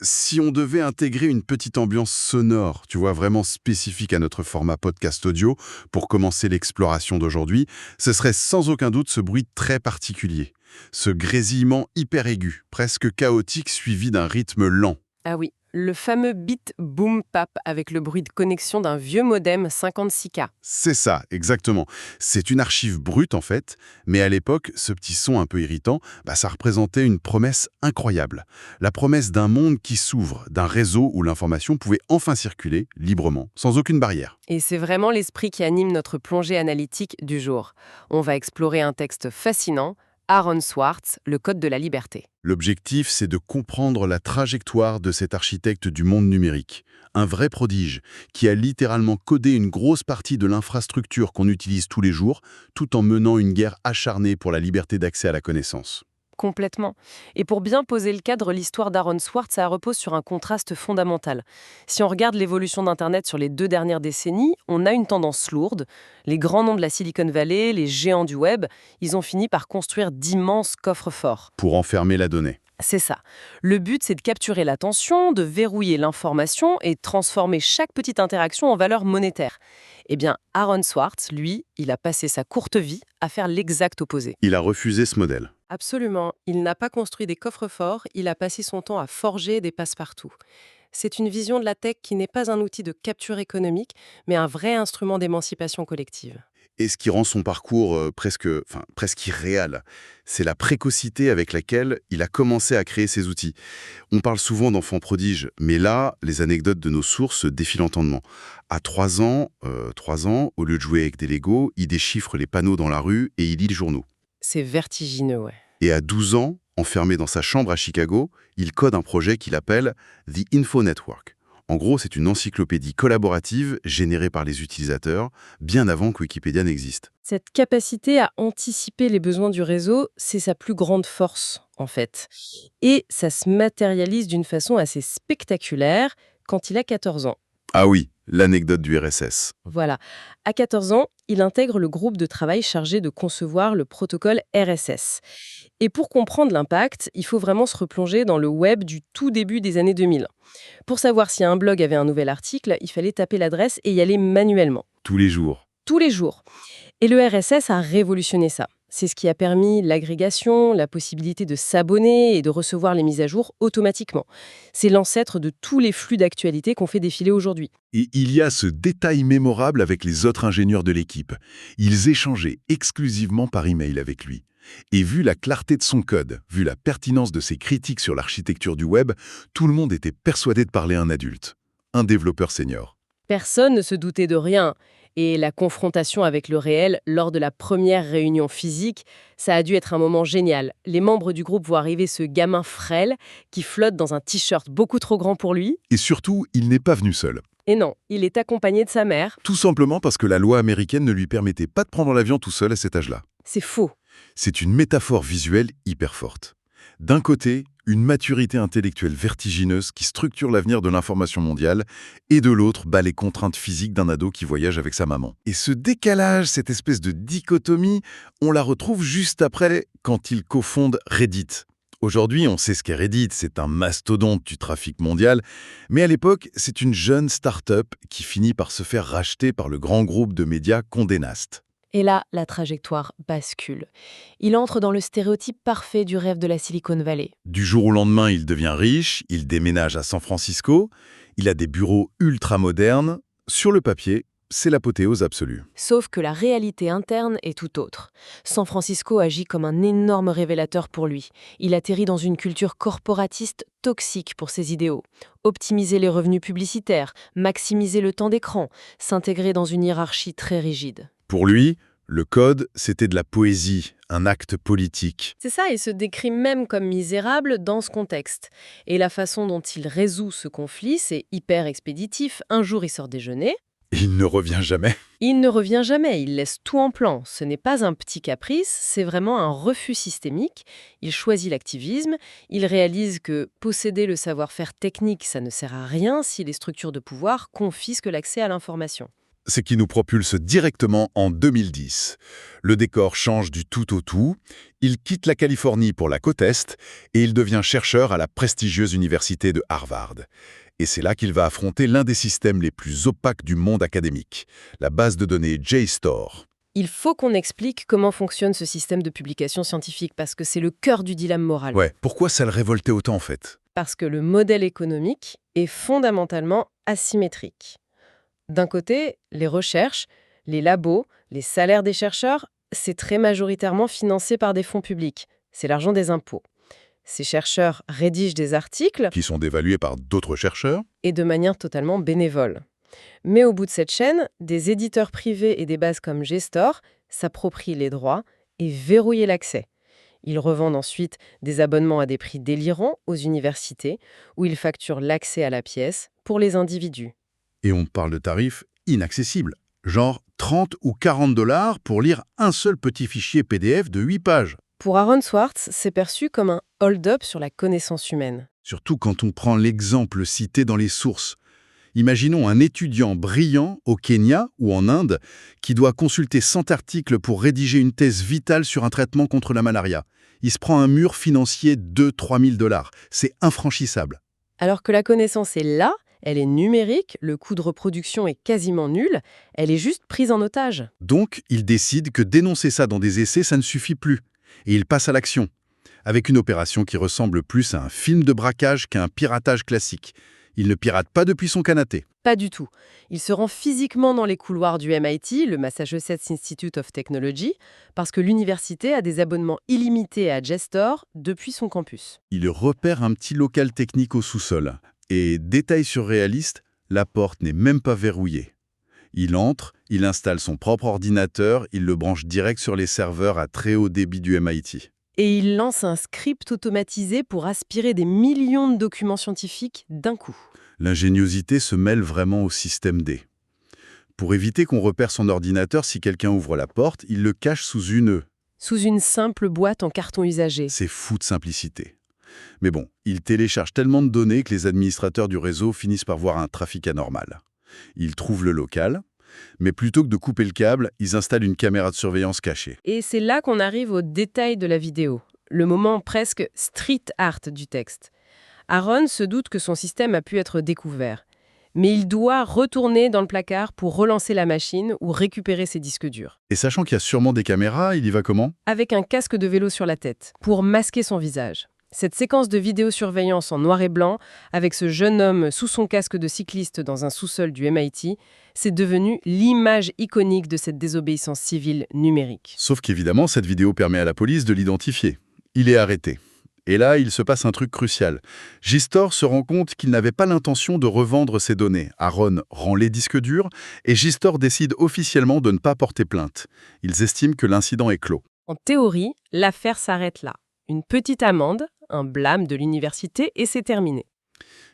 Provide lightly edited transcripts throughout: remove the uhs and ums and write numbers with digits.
Si on devait intégrer une petite ambiance sonore, tu vois, vraiment spécifique à notre format podcast audio, pour commencer l'exploration d'aujourd'hui, ce serait sans aucun doute ce bruit très particulier. Ce grésillement hyper aigu, presque chaotique, suivi d'un rythme lent. Ah oui, le fameux bit boom pap avec le bruit de connexion d'un vieux modem 56K. C'est ça, exactement. C'est une archive brute en fait, mais à l'époque, ce petit son un peu irritant, ça représentait une promesse incroyable. La promesse d'un monde qui s'ouvre, d'un réseau où l'information pouvait enfin circuler librement, sans aucune barrière. Et c'est vraiment l'esprit qui anime notre plongée analytique du jour. On va explorer un texte fascinant, Aaron Swartz, Le Code de la liberté. L'objectif, c'est de comprendre la trajectoire de cet architecte du monde numérique. Un vrai prodige, qui a littéralement codé une grosse partie de l'infrastructure qu'on utilise tous les jours, tout en menant une guerre acharnée pour la liberté d'accès à la connaissance. Complètement. Et pour bien poser le cadre, l'histoire d'Aaron Swartz, ça repose sur un contraste fondamental. Si on regarde l'évolution d'Internet sur les 2 dernières décennies, on a une tendance lourde. Les grands noms de la Silicon Valley, les géants du web, ils ont fini par construire d'immenses coffres forts. Pour enfermer la donnée. C'est ça. Le but, c'est de capturer l'attention, de verrouiller l'information et de transformer chaque petite interaction en valeur monétaire. Eh bien, Aaron Swartz, lui, il a passé sa courte vie à faire l'exact opposé. Il a refusé ce modèle. Absolument. Il n'a pas construit des coffres-forts, il a passé son temps à forger des passe-partout. C'est une vision de la tech qui n'est pas un outil de capture économique, mais un vrai instrument d'émancipation collective. Et ce qui rend son parcours presque irréel, c'est la précocité avec laquelle il a commencé à créer ses outils. On parle souvent d'enfants prodiges, mais là, les anecdotes de nos sources défilent entendement. À 3 ans, au lieu de jouer avec des Legos, il déchiffre les panneaux dans la rue et il lit le journaux. C'est vertigineux, ouais. Et à 12 ans, enfermé dans sa chambre à Chicago, il code un projet qu'il appelle The Info Network. En gros, c'est une encyclopédie collaborative générée par les utilisateurs, bien avant que Wikipédia n'existe. Cette capacité à anticiper les besoins du réseau, c'est sa plus grande force, en fait. Et ça se matérialise d'une façon assez spectaculaire quand il a 14 ans. Ah oui, l'anecdote du RSS. Voilà. À 14 ans, il intègre le groupe de travail chargé de concevoir le protocole RSS. Et pour comprendre l'impact, il faut vraiment se replonger dans le web du tout début des années 2000. Pour savoir si un blog avait un nouvel article, il fallait taper l'adresse et y aller manuellement, Tous les jours. tous les jours. Et le RSS a révolutionné ça. C'est ce qui a permis l'agrégation, la possibilité de s'abonner et de recevoir les mises à jour automatiquement. C'est l'ancêtre de tous les flux d'actualité qu'on fait défiler aujourd'hui. Et il y a ce détail mémorable avec les autres ingénieurs de l'équipe. Ils échangeaient exclusivement par email avec lui. Et vu la clarté de son code, vu la pertinence de ses critiques sur l'architecture du web, tout le monde était persuadé de parler à un adulte, un développeur senior. Personne ne se doutait de rien. Et la confrontation avec le réel lors de la première réunion physique, ça a dû être un moment génial. Les membres du groupe voient arriver ce gamin frêle qui flotte dans un t-shirt beaucoup trop grand pour lui. Et surtout, il n'est pas venu seul. Et non, il est accompagné de sa mère. Tout simplement parce que la loi américaine ne lui permettait pas de prendre l'avion tout seul à cet âge-là. C'est faux. C'est une métaphore visuelle hyper forte. D'un côté, une maturité intellectuelle vertigineuse qui structure l'avenir de l'information mondiale, et de l'autre, les contraintes physiques d'un ado qui voyage avec sa maman. Et ce décalage, cette espèce de dichotomie, on la retrouve juste après quand il cofonde Reddit. Aujourd'hui, on sait ce qu'est Reddit, c'est un mastodonte du trafic mondial, mais à l'époque, c'est une jeune start-up qui finit par se faire racheter par le grand groupe de médias Condé Nast. Et là, la trajectoire bascule. Il entre dans le stéréotype parfait du rêve de la Silicon Valley. Du jour au lendemain, il devient riche, il déménage à San Francisco, il a des bureaux ultra modernes. Sur le papier, c'est l'apothéose absolue. Sauf que la réalité interne est tout autre. San Francisco agit comme un énorme révélateur pour lui. Il atterrit dans une culture corporatiste toxique pour ses idéaux. Optimiser les revenus publicitaires, maximiser le temps d'écran, s'intégrer dans une hiérarchie très rigide. Pour lui, le code, c'était de la poésie, un acte politique. C'est ça, il se décrit même comme misérable dans ce contexte. Et la façon dont il résout ce conflit, c'est hyper expéditif. Un jour, il sort déjeuner. Il ne revient jamais. Il ne revient jamais, il laisse tout en plan. Ce n'est pas un petit caprice, c'est vraiment un refus systémique. Il choisit l'activisme, il réalise que posséder le savoir-faire technique, ça ne sert à rien si les structures de pouvoir confisquent l'accès à l'information. c'est qu'il nous propulse directement en 2010. Le décor change du tout au tout, il quitte la Californie pour la côte Est et il devient chercheur à la prestigieuse université de Harvard. Et c'est là qu'il va affronter l'un des systèmes les plus opaques du monde académique, la base de données JSTOR. Il faut qu'on explique comment fonctionne ce système de publication scientifique, parce que c'est le cœur du dilemme moral. Ouais, pourquoi ça le révoltait autant en fait? Parce que le modèle économique est fondamentalement asymétrique. D'un côté, les recherches, les labos, les salaires des chercheurs, c'est très majoritairement financé par des fonds publics. C'est l'argent des impôts. Ces chercheurs rédigent des articles Qui sont dévalués par d'autres chercheurs? et de manière totalement bénévole. Mais au bout de cette chaîne, des éditeurs privés et des bases comme Gestor s'approprient les droits et verrouillent l'accès. Ils revendent ensuite des abonnements à des prix délirants aux universités, où ils facturent l'accès à la pièce pour les individus. Et on parle de tarifs inaccessibles, genre 30 ou 40 $ pour lire un seul petit fichier PDF de 8 pages. Pour Aaron Swartz, c'est perçu comme un hold-up sur la connaissance humaine. Surtout quand on prend l'exemple cité dans les sources. Imaginons un étudiant brillant au Kenya ou en Inde qui doit consulter 100 articles pour rédiger une thèse vitale sur un traitement contre la malaria. Il se prend un mur financier de 3 000 $. C'est infranchissable. Alors que la connaissance est là, elle est numérique, le coût de reproduction est quasiment nul, elle est juste prise en otage. Donc, il décide que dénoncer ça dans des essais, ça ne suffit plus. Et il passe à l'action, avec une opération qui ressemble plus à un film de braquage qu'à un piratage classique. Il ne pirate pas depuis son canapé. Pas du tout. Il se rend physiquement dans les couloirs du MIT, le Massachusetts Institute of Technology, parce que l'université a des abonnements illimités à Gestor depuis son campus. Il repère un petit local technique au sous-sol. Et, détail surréaliste, la porte n'est même pas verrouillée. Il entre, il installe son propre ordinateur, il le branche direct sur les serveurs à très haut débit du MIT. Et il lance un script automatisé pour aspirer des millions de documents scientifiques d'un coup. L'ingéniosité se mêle vraiment au système D. Pour éviter qu'on repère son ordinateur si quelqu'un ouvre la porte, il le cache sous une... Sous une simple boîte en carton usagé. C'est fou de simplicité. Mais bon, il télécharge tellement de données que les administrateurs du réseau finissent par voir un trafic anormal. Ils trouvent le local, mais plutôt que de couper le câble, ils installent une caméra de surveillance cachée. Et c'est là qu'on arrive au détail de la vidéo, le moment presque street art du texte. Aaron se doute que son système a pu être découvert, mais il doit retourner dans le placard pour relancer la machine ou récupérer ses disques durs. Et sachant qu'il y a sûrement des caméras, il y va comment? Avec un casque de vélo sur la tête, pour masquer son visage. Cette séquence de vidéosurveillance en noir et blanc, avec ce jeune homme sous son casque de cycliste dans un sous-sol du MIT, c'est devenu l'image iconique de cette désobéissance civile numérique. Sauf qu'évidemment, cette vidéo permet à la police de l'identifier. Il est arrêté. Et là, il se passe un truc crucial. Gestor se rend compte qu'il n'avait pas l'intention de revendre ses données. Aaron rend les disques durs et Gestor décide officiellement de ne pas porter plainte. Ils estiment que l'incident est clos. En théorie, l'affaire s'arrête là. Une petite amende, un blâme de l'université et c'est terminé.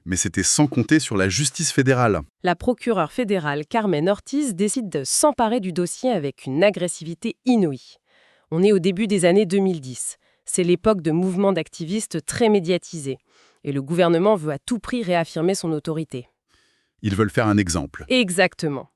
Mais c'était sans compter sur la justice fédérale. La procureure fédérale Carmen Ortiz décide de s'emparer du dossier avec une agressivité inouïe. On est au début des années 2010. C'est l'époque de mouvements d'activistes très médiatisés. Et le gouvernement veut à tout prix réaffirmer son autorité. Ils veulent faire un exemple. Exactement.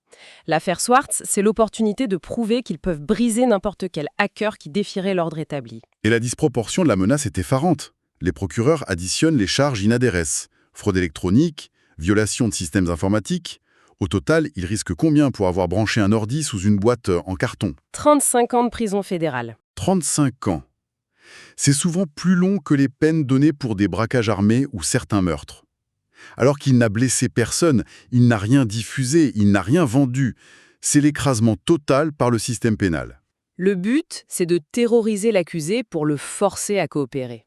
L'affaire Swartz, c'est l'opportunité de prouver qu'ils peuvent briser n'importe quel hacker qui défierait l'ordre établi. Et la disproportion de la menace est effarante. Les procureurs additionnent les charges inadérées. Fraude électronique, violation de systèmes informatiques. Au total, ils risquent combien pour avoir branché un ordi sous une boîte en carton? 35 ans de prison fédérale. 35 ans. C'est souvent plus long que les peines données pour des braquages armés ou certains meurtres. Alors qu'il n'a blessé personne, il n'a rien diffusé, il n'a rien vendu. C'est l'écrasement total par le système pénal. Le but, c'est de terroriser l'accusé pour le forcer à coopérer.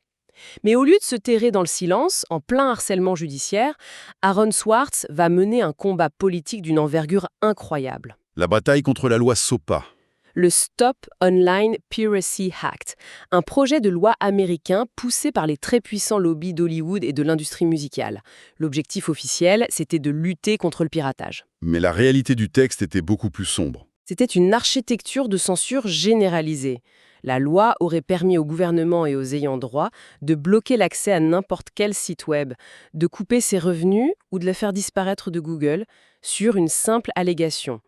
Mais au lieu de se terrer dans le silence, en plein harcèlement judiciaire, Aaron Swartz va mener un combat politique d'une envergure incroyable. La bataille contre la loi SOPA. Le Stop Online Piracy Act, un projet de loi américain poussé par les très puissants lobbies d'Hollywood et de l'industrie musicale. L'objectif officiel, c'était de lutter contre le piratage. Mais la réalité du texte était beaucoup plus sombre. C'était une architecture de censure généralisée. La loi aurait permis au gouvernement et aux ayants droit de bloquer l'accès à n'importe quel site web, de couper ses revenus ou de le faire disparaître de Google sur une simple allégation.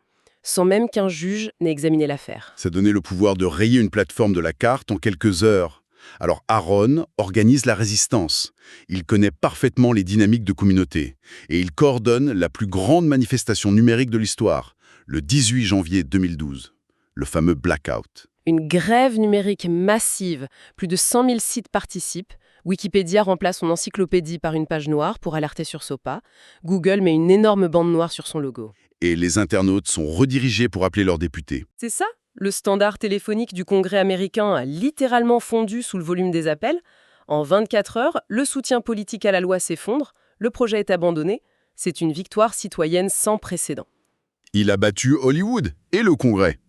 sans même qu'un juge n'ait examiné l'affaire. Ça donnait le pouvoir de rayer une plateforme de la carte en quelques heures. Alors Aaron organise la résistance. Il connaît parfaitement les dynamiques de communauté. Et il coordonne la plus grande manifestation numérique de l'histoire, le 18 janvier 2012, le fameux Blackout. Une grève numérique massive, plus de 100 000 sites participent. Wikipédia remplace son encyclopédie par une page noire pour alerter sur SOPA. Google met une énorme bande noire sur son logo. Et les internautes sont redirigés pour appeler leurs députés. C'est ça? Le standard téléphonique du Congrès américain a littéralement fondu sous le volume des appels. En 24 heures, le soutien politique à la loi s'effondre, le projet est abandonné. C'est une victoire citoyenne sans précédent. Il a battu Hollywood et le Congrès.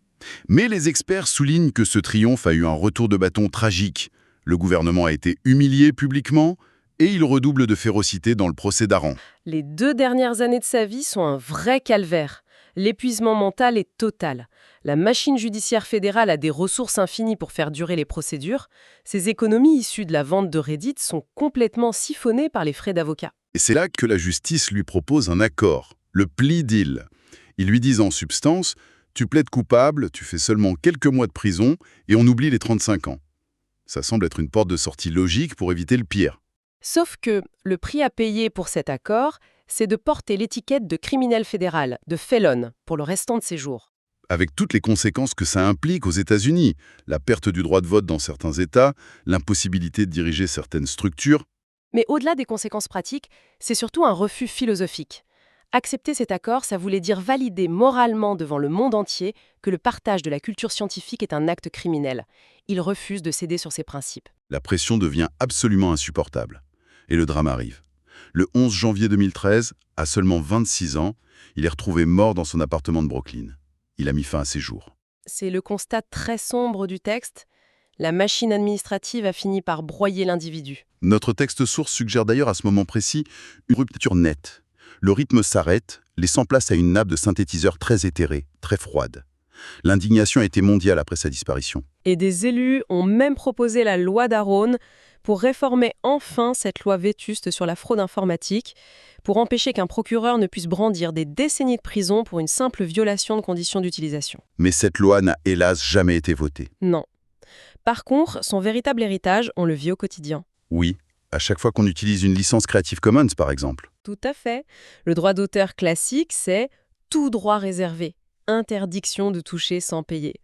Mais les experts soulignent que ce triomphe a eu un retour de bâton tragique. Le gouvernement a été humilié publiquement et il redouble de férocité dans le procès d'Aaron. Les 2 dernières années de sa vie sont un vrai calvaire. L'épuisement mental est total. La machine judiciaire fédérale a des ressources infinies pour faire durer les procédures. Ces économies issues de la vente de Reddit sont complètement siphonnées par les frais d'avocat. Et c'est là que la justice lui propose un accord, le plea deal. Ils lui disent en substance, tu plaides coupable, tu fais seulement quelques mois de prison et on oublie les 35 ans. Ça semble être une porte de sortie logique pour éviter le pire. Sauf que le prix à payer pour cet accord, c'est de porter l'étiquette de criminel fédéral, de felon, pour le restant de ses jours. Avec toutes les conséquences que ça implique aux États-Unis, la perte du droit de vote dans certains États, l'impossibilité de diriger certaines structures. Mais au-delà des conséquences pratiques, c'est surtout un refus philosophique. Accepter cet accord, ça voulait dire valider moralement devant le monde entier que le partage de la culture scientifique est un acte criminel. Il refuse de céder sur ses principes. La pression devient absolument insupportable. Et le drame arrive. Le 11 janvier 2013, à seulement 26 ans, il est retrouvé mort dans son appartement de Brooklyn. Il a mis fin à ses jours. C'est le constat très sombre du texte. La machine administrative a fini par broyer l'individu. Notre texte source suggère d'ailleurs à ce moment précis une rupture nette. Le rythme s'arrête, laissant place à une nappe de synthétiseurs très éthérée, très froide. L'indignation a été mondiale après sa disparition. Et des élus ont même proposé la loi d'Aaron pour réformer enfin cette loi vétuste sur la fraude informatique, pour empêcher qu'un procureur ne puisse brandir des décennies de prison pour une simple violation de conditions d'utilisation. Mais cette loi n'a hélas jamais été votée. Non. Par contre, son véritable héritage, on le vit au quotidien. Oui, à chaque fois qu'on utilise une licence Creative Commons, par exemple. Tout à fait. Le droit d'auteur classique, c'est tout droit réservé, interdiction de toucher sans payer.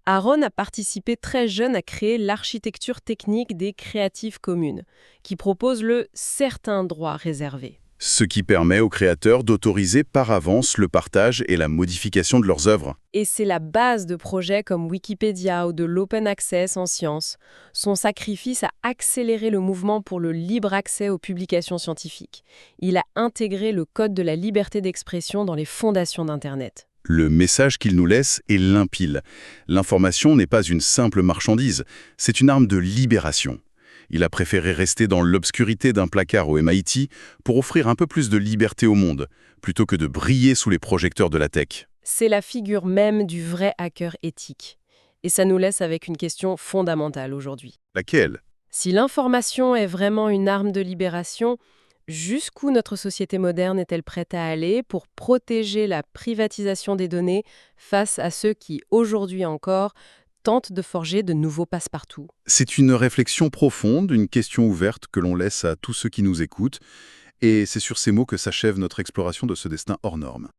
Aaron a participé très jeune à créer l'architecture technique des Creative Commons, qui propose le certain droit réservé. Ce qui permet aux créateurs d'autoriser par avance le partage et la modification de leurs œuvres. Et c'est la base de projets comme Wikipédia ou de l'open access en sciences. Son sacrifice a accéléré le mouvement pour le libre accès aux publications scientifiques. Il a intégré le code de la liberté d'expression dans les fondations d'Internet. Le message qu'il nous laisse est limpide. L'information n'est pas une simple marchandise, c'est une arme de libération. Il a préféré rester dans l'obscurité d'un placard au MIT pour offrir un peu plus de liberté au monde, plutôt que de briller sous les projecteurs de la tech. C'est la figure même du vrai hacker éthique. Et ça nous laisse avec une question fondamentale aujourd'hui. Laquelle ? Si l'information est vraiment une arme de libération, jusqu'où notre société moderne est-elle prête à aller pour protéger la privatisation des données face à ceux qui, aujourd'hui encore, tentent de forger de nouveaux passe-partout? C'est une réflexion profonde, une question ouverte que l'on laisse à tous ceux qui nous écoutent. Et c'est sur ces mots que s'achève notre exploration de ce destin hors norme.